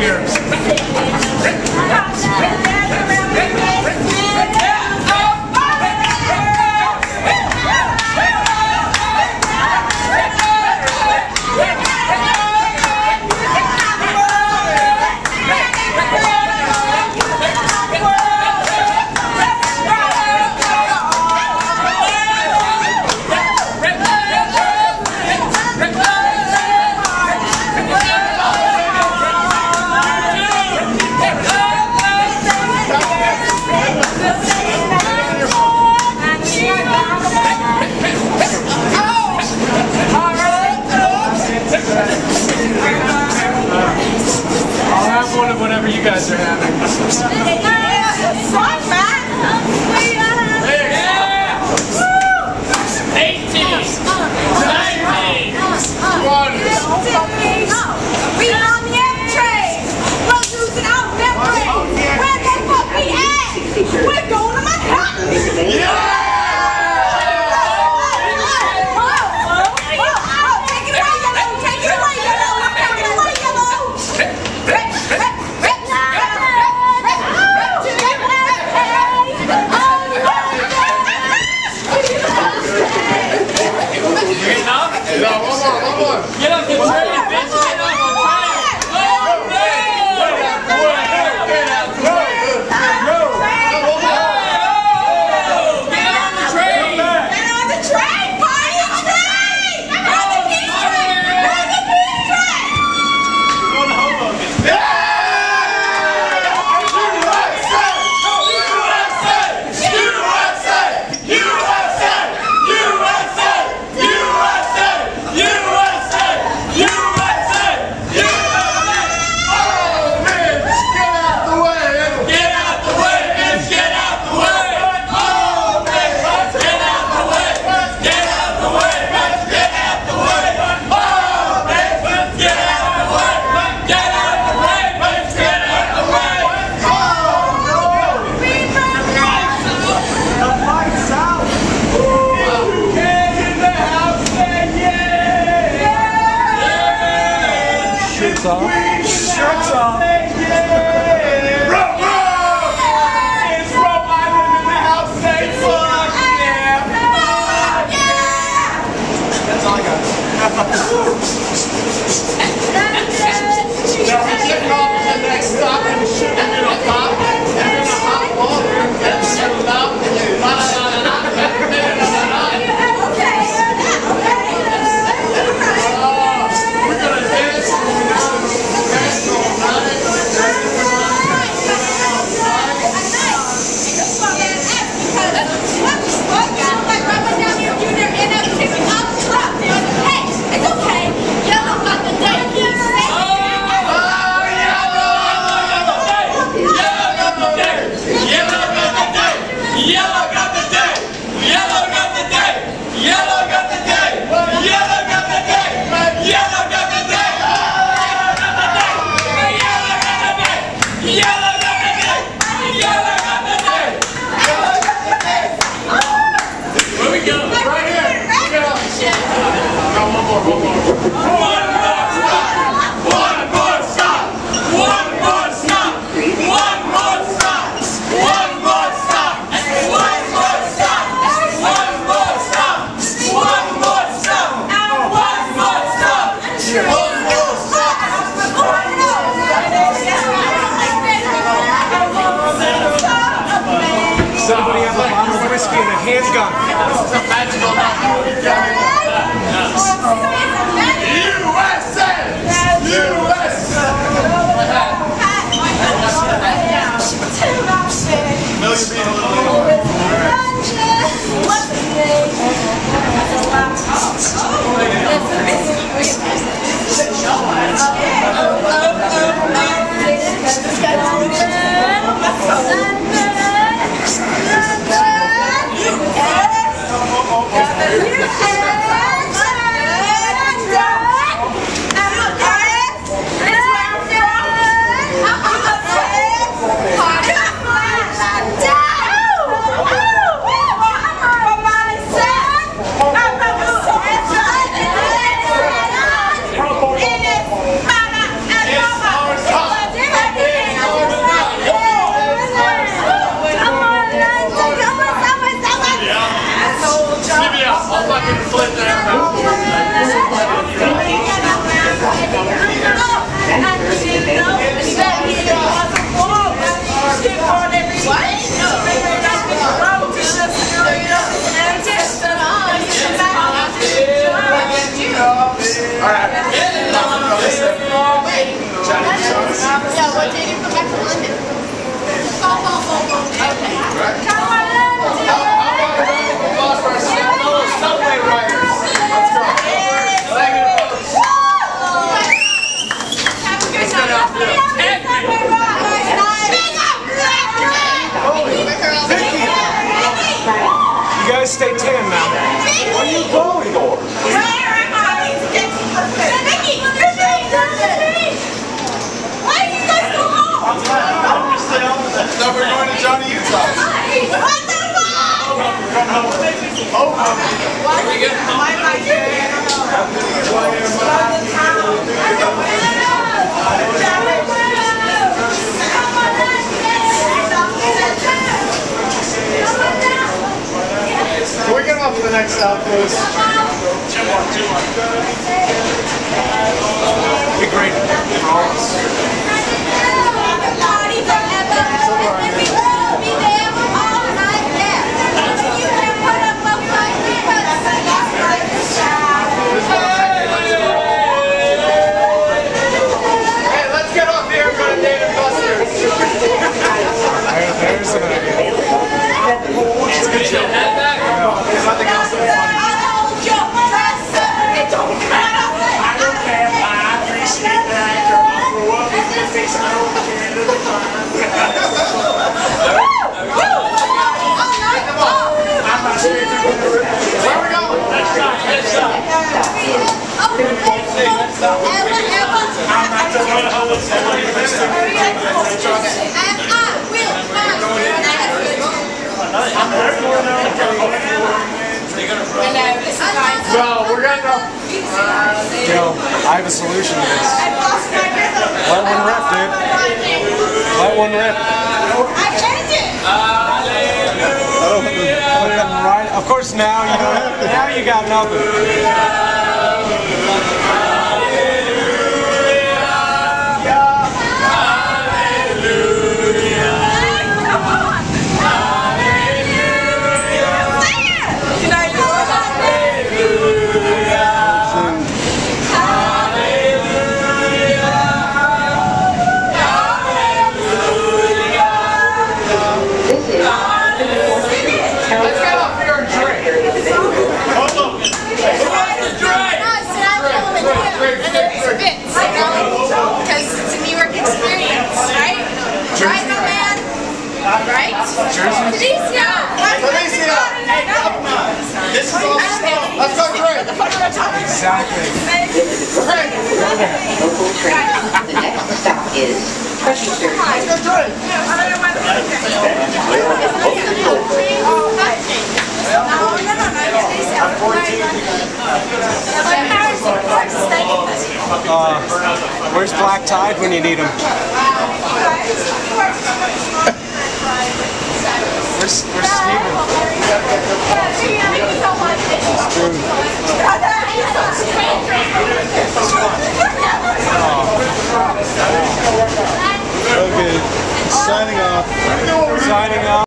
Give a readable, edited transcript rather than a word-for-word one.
here. Whatever you guys are having. Yeah! 18! 19! 20! We on the M train! We're losing out that train! Where the fuck we at? We're going to Manhattan! Yeah! Get off the train, bitch! Get off the train! Oh, no! Get out the way! Get on the train! Get on the train! Party on the train! On the peace train! On the peace train! We're going to Hoboken. Shirts off. Shirts off. It's Rowe Island in the house. Say fuck yeah. That's all I got. Now we take off to the next stop and shoot him in a pop. And then a hot water and settle out. We're gonna dance. Somebody have a bottle of whiskey and a handgun. This is a magical night. USA! USA! No, you're being a little late. What's the name? Yeah, what day do you come back from London? Okay. Come on, Subway riders. Let's go. You guys stay tan now. Where are you going, or? So we're going to Johnny Utah. Can we get off to the next stop, please? Be great for all of us. There's an idea. It's good show. There's nothing else so funny. It don't matter. I don't care. I appreciate that. I'll throw up in your face. I don't care. I'm not sure if you're going to rip it. Where are we going? Let's stop. I'm not the one who was Well, we're going to go. Joe, I have a solution to this. Let one rip, dude. Let one rip. I changed it. Right. Of course, now you don't. Now you got nothing. Because it's a New York experience, right? Right, my man? Right? Jersey? Felicia! This is all stuff. Let's go, Greg. Exactly. Greg. Local train. The next stop is Pressure. Let's go, Greg. Where's Black Tide when you need him? Where's Steven? Okay, signing off. Signing off.